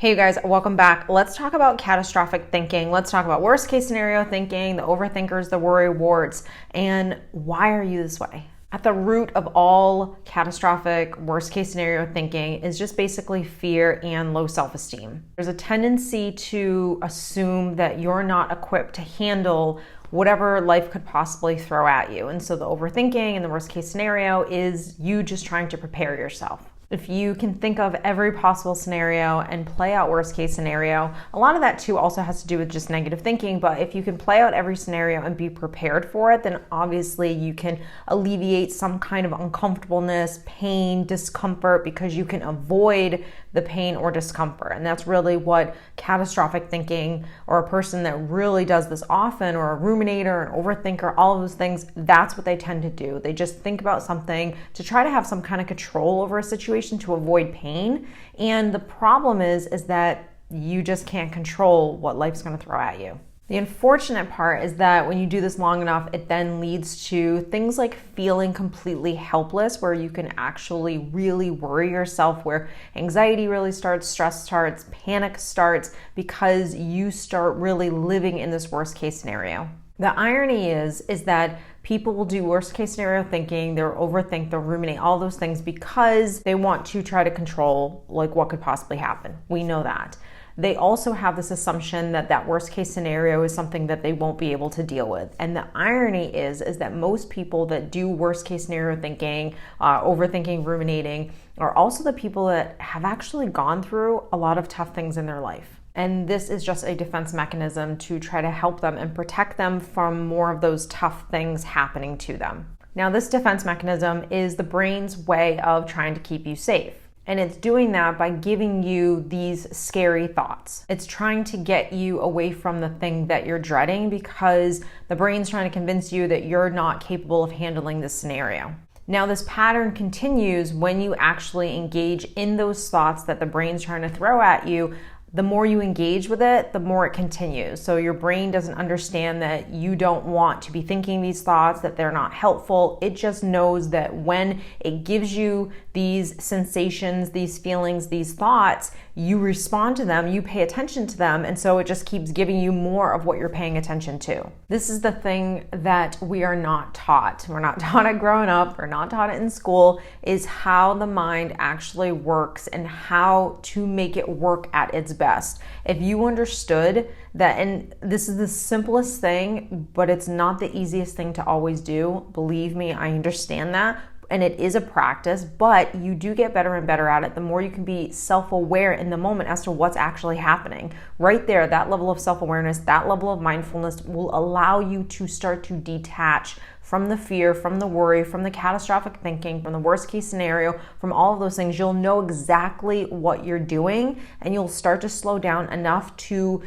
Hey you guys, welcome back. Let's talk about catastrophic thinking. Let's talk about worst case scenario thinking, the overthinkers, the worry warts, and why are you this way? At the root of all catastrophic worst case scenario thinking is just basically fear and low self-esteem. There's a tendency to assume that you're not equipped to handle whatever life could possibly throw at you. And so the overthinking and the worst case scenario is you just trying to prepare yourself. If you can think of every possible scenario and play out worst case scenario, a lot of that too also has to do with just negative thinking, but if you can play out every scenario and be prepared for it, then obviously you can alleviate some kind of uncomfortableness, pain, discomfort, because you can avoid the pain or discomfort. And that's really what catastrophic thinking, or a person that really does this often, or a ruminator, an overthinker, all of those things, that's what they tend to do. They just think about something to try to have some kind of control over a situation to avoid pain. And the problem is that you just can't control what life's going to throw at you. The unfortunate part is that when you do this long enough, it then leads to things like feeling completely helpless, where you can actually really worry yourself, where anxiety really starts, stress starts, panic starts, because you start really living in this worst case scenario. The irony is that people will do worst case scenario thinking, they'll overthink, they'll ruminate, all those things because they want to try to control like what could possibly happen. We know that. They also have this assumption that worst case scenario is something that they won't be able to deal with. And the irony is that most people that do worst case scenario thinking, overthinking, ruminating, are also the people that have actually gone through a lot of tough things in their life. And this is just a defense mechanism to try to help them and protect them from more of those tough things happening to them. Now, this defense mechanism is the brain's way of trying to keep you safe. And it's doing that by giving you these scary thoughts. It's trying to get you away from the thing that you're dreading, because the brain's trying to convince you that you're not capable of handling this scenario. Now, this pattern continues when you actually engage in those thoughts that the brain's trying to throw at you. The more you engage with it, the more it continues. So your brain doesn't understand that you don't want to be thinking these thoughts, that they're not helpful. It just knows that when it gives you these sensations, these feelings, these thoughts, you respond to them, you pay attention to them, and so it just keeps giving you more of what you're paying attention to. This is the thing that we are not taught. We're not taught it growing up, we're not taught it in school, is how the mind actually works and how to make it work at its best. If you understood that, and this is the simplest thing, but it's not the easiest thing to always do. Believe me, I understand that. And it is a practice, but you do get better and better at it the more you can be self-aware in the moment as to what's actually happening. Right there, that level of self-awareness, that level of mindfulness will allow you to start to detach from the fear, from the worry, from the catastrophic thinking, from the worst case scenario, from all of those things. You'll know exactly what you're doing, and you'll start to slow down enough to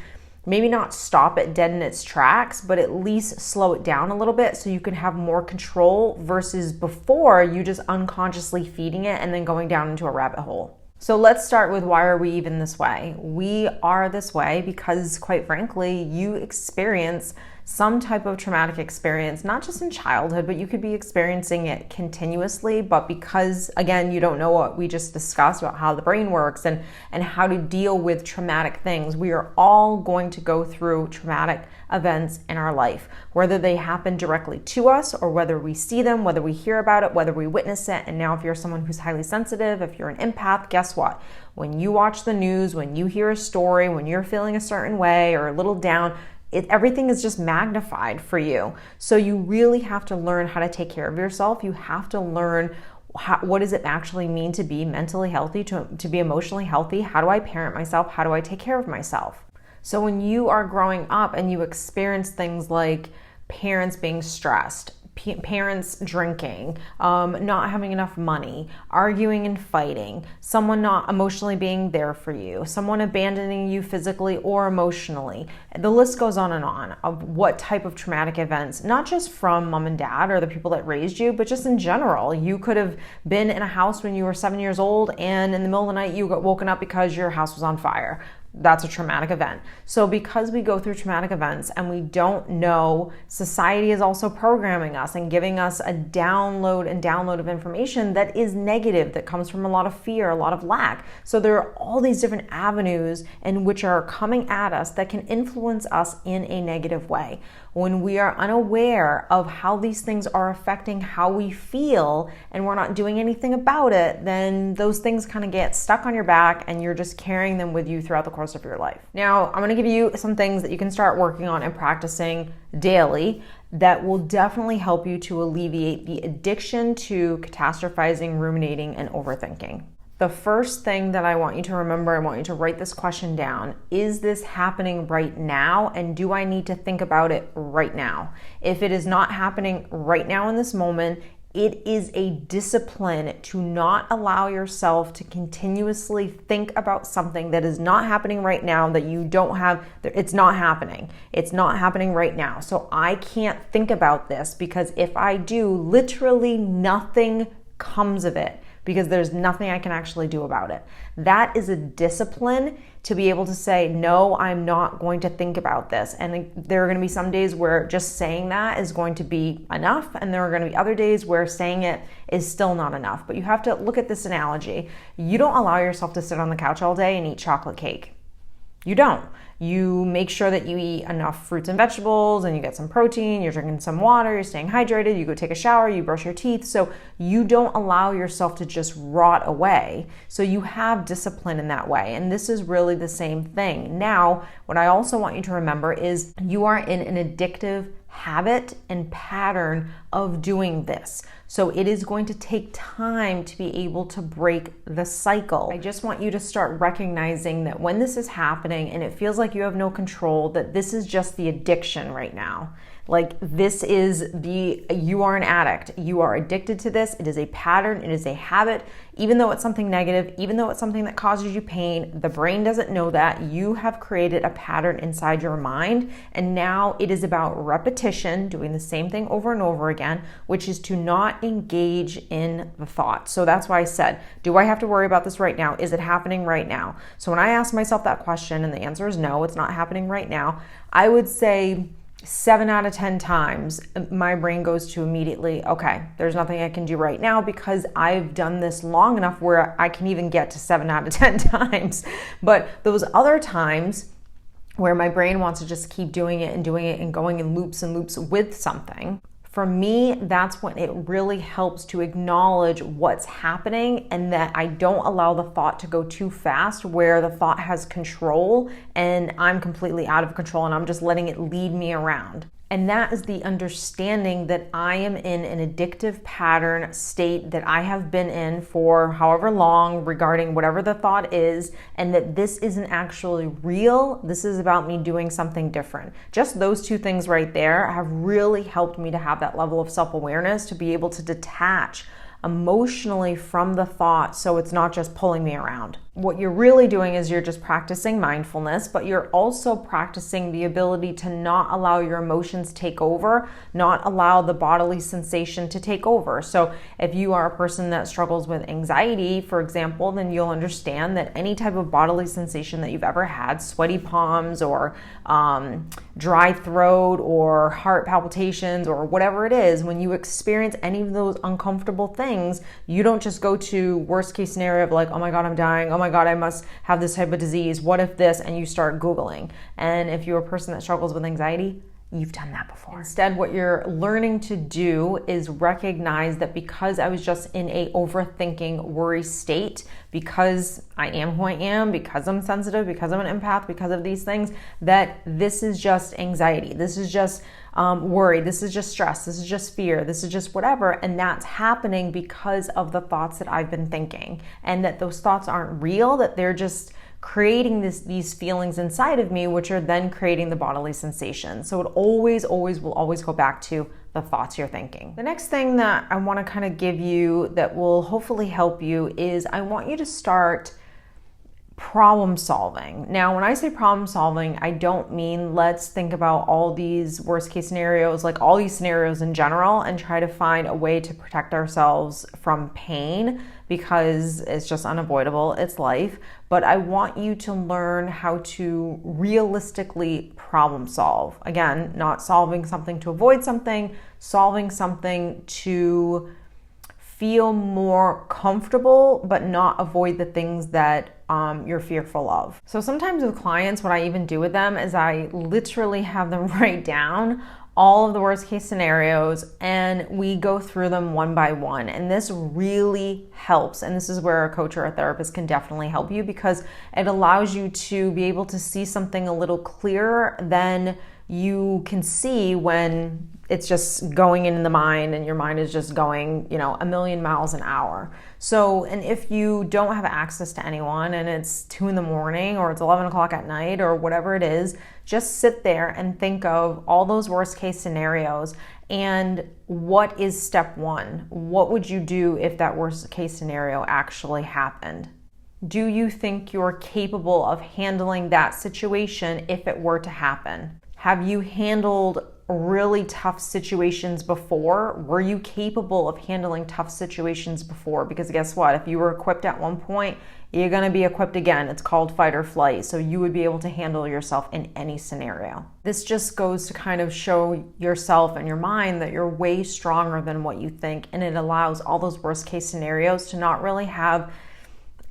maybe not stop it dead in its tracks, but at least slow it down a little bit so you can have more control, versus before you just unconsciously feeding it and then going down into a rabbit hole. So let's start with, why are we even this way? We are this way because, quite frankly, you experience some type of traumatic experience, not just in childhood, but you could be experiencing it continuously. But because, again, you don't know what we just discussed about how the brain works and how to deal with traumatic things, we are all going to go through traumatic events in our life, whether they happen directly to us or whether we see them, whether we hear about it, whether we witness it. And now if you're someone who's highly sensitive, if you're an empath, guess what? When you watch the news, when you hear a story, when you're feeling a certain way or a little down, everything is just magnified for you. So you really have to learn how to take care of yourself. You have to learn what does it actually mean to be mentally healthy, to be emotionally healthy? How do I parent myself? How do I take care of myself? So when you are growing up and you experience things like parents being stressed, parents drinking, not having enough money, arguing and fighting, someone not emotionally being there for you, someone abandoning you physically or emotionally. The list goes on and on of what type of traumatic events, not just from mom and dad or the people that raised you, but just in general. You could have been in a house when you were 7 years old and in the middle of the night you got woken up because your house was on fire. that's a traumatic event. So because we go through traumatic events and we don't know, society is also programming us and giving us a download of information that is negative, that comes from a lot of fear, a lot of lack. So there are all these different avenues in which are coming at us that can influence us in a negative way. When we are unaware of how these things are affecting how we feel and we're not doing anything about it, then those things kind of get stuck on your back and you're just carrying them with you throughout the course of your life. Now, I'm going to give you some things that you can start working on and practicing daily that will definitely help you to alleviate the addiction to catastrophizing, ruminating, and overthinking. The first thing that I want you to remember, I want you to write this question down. Is this happening right now? And do I need to think about it right now? If it is not happening right now in this moment, it is a discipline to not allow yourself to continuously think about something that is not happening right now, that you don't have, it's not happening. It's not happening right now. So I can't think about this because if I do, literally nothing comes of it, because there's nothing I can actually do about it. That is a discipline to be able to say, no, I'm not going to think about this. And there are going to be some days where just saying that is going to be enough. And there are going to be other days where saying it is still not enough. But you have to look at this analogy. You don't allow yourself to sit on the couch all day and eat chocolate cake. You don't. You make sure that you eat enough fruits and vegetables and you get some protein, you're drinking some water, you're staying hydrated, you go take a shower, you brush your teeth. So you don't allow yourself to just rot away. So you have discipline in that way. And this is really the same thing. Now, what I also want you to remember is you are in an addictive habit and pattern of doing this. So it is going to take time to be able to break the cycle. I just want you to start recognizing that when this is happening and it feels like you have no control, that this is just the addiction right now. Like this is you are an addict. You are addicted to this. It is a pattern. It is a habit. Even though it's something negative, even though it's something that causes you pain, the brain doesn't know that. You have created a pattern inside your mind. And now it is about repetition, doing the same thing over and over again, which is to not engage in the thought. So that's why I said, do I have to worry about this right now? Is it happening right now? So when I ask myself that question and the answer is no, it's not happening right now, I would say 7 out of 10 times, my brain goes to immediately, okay, there's nothing I can do right now because I've done this long enough where I can even get to 7 out of 10 times. But those other times where my brain wants to just keep doing it and going in loops and loops with something, for me, that's when it really helps to acknowledge what's happening and that I don't allow the thought to go too fast where the thought has control and I'm completely out of control and I'm just letting it lead me around. And that is the understanding that I am in an addictive pattern state that I have been in for however long regarding whatever the thought is, and that this isn't actually real. This is about me doing something different. Just those two things right there have really helped me to have that level of self-awareness, to be able to detach emotionally from the thought so it's not just pulling me around. What you're really doing is you're just practicing mindfulness, but you're also practicing the ability to not allow your emotions take over, not allow the bodily sensation to take over. So if you are a person that struggles with anxiety, for example, then you'll understand that any type of bodily sensation that you've ever had, sweaty palms or dry throat or heart palpitations or whatever it is, when you experience any of those uncomfortable things, you don't just go to worst case scenario of like, oh my God, I'm dying. Oh my God, I must have this type of disease. What if this? And you start Googling. And if you're a person that struggles with anxiety, you've done that before. Instead, what you're learning to do is recognize that because I was just in a overthinking, worry state, because I am who I am, because I'm sensitive, because I'm an empath, because of these things, that this is just anxiety. This is just worry. This is just stress. This is just fear. This is just whatever. And that's happening because of the thoughts that I've been thinking, and that those thoughts aren't real, that they're just creating these feelings inside of me, which are then creating the bodily sensation. So it will always go back to the thoughts you're thinking. The next thing that I want to kind of give you that will hopefully help you is I want you to start problem solving. Now, when I say problem solving, I don't mean let's think about all these worst case scenarios, like all these scenarios in general, and try to find a way to protect ourselves from pain because it's just unavoidable. It's life. But I want you to learn how to realistically problem solve. Again, not solving something to avoid something, solving something to feel more comfortable, but not avoid the things that you're fearful of. So sometimes with clients, what I even do with them is I literally have them write down all of the worst case scenarios and we go through them one by one. And this really helps. And this is where a coach or a therapist can definitely help you because it allows you to be able to see something a little clearer than you can see when it's just going in the mind and your mind is just going, a million miles an hour. So, and if you don't have access to anyone and it's 2 a.m. or it's 11 o'clock at night or whatever it is, just sit there and think of all those worst case scenarios and what is step one? What would you do if that worst case scenario actually happened? Do you think you're capable of handling that situation if it were to happen? Have you handled really tough situations before? Were you capable of handling tough situations before? Because guess what? If you were equipped at one point, you're going to be equipped again. It's called fight or flight. So you would be able to handle yourself in any scenario. This just goes to kind of show yourself and your mind that you're way stronger than what you think. And it allows all those worst case scenarios to not really have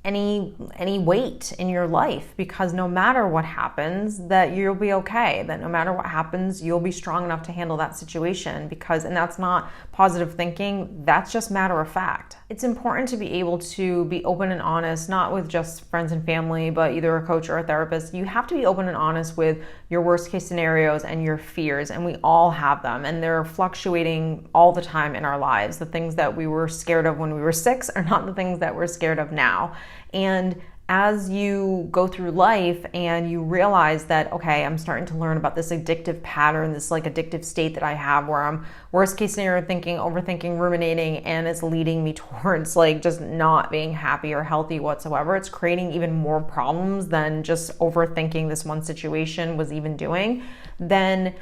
any weight in your life, because no matter what happens, that you'll be okay, that no matter what happens, you'll be strong enough to handle that situation, and that's not positive thinking, that's just matter of fact. It's important to be able to be open and honest, not with just friends and family, but either a coach or a therapist. You have to be open and honest with your worst case scenarios and your fears, and we all have them, and they're fluctuating all the time in our lives. The things that we were scared of when we were 6 are not the things that we're scared of now. And as you go through life and you realize that, okay, I'm starting to learn about this addictive pattern, this like addictive state that I have where I'm worst case scenario thinking, overthinking, ruminating, and it's leading me towards like just not being happy or healthy whatsoever. It's creating even more problems than just overthinking this one situation was even doing. Then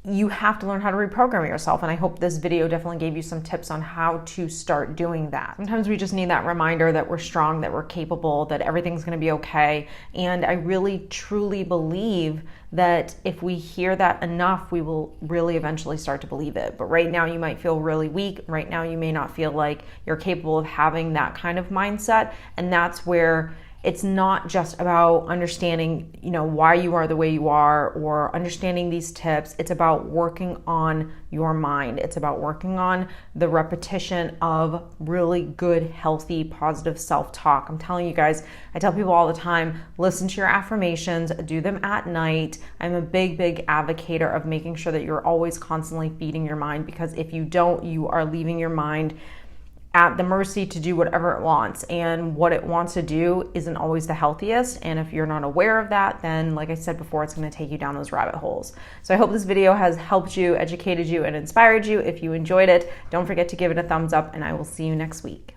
you have to learn how to reprogram yourself. And I hope this video definitely gave you some tips on how to start doing that. Sometimes we just need that reminder that we're strong, that we're capable, that everything's going to be okay. And I really, truly believe that if we hear that enough, we will really eventually start to believe it. But right now you might feel really weak. Right now you may not feel like you're capable of having that kind of mindset. And that's where it's not just about understanding, why you are the way you are or understanding these tips. It's about working on your mind. It's about working on the repetition of really good, healthy, positive self-talk. I'm telling you guys, I tell people all the time, listen to your affirmations, do them at night. I'm a big advocate of making sure that you're always constantly feeding your mind, because if you don't, you are leaving your mind at the mercy to do whatever it wants, and what it wants to do isn't always the healthiest. And if you're not aware of that, then like I said before, it's going to take you down those rabbit holes. So I hope this video has helped you, educated you, and inspired you. If you enjoyed it, don't forget to give it a thumbs up, and I will see you next week.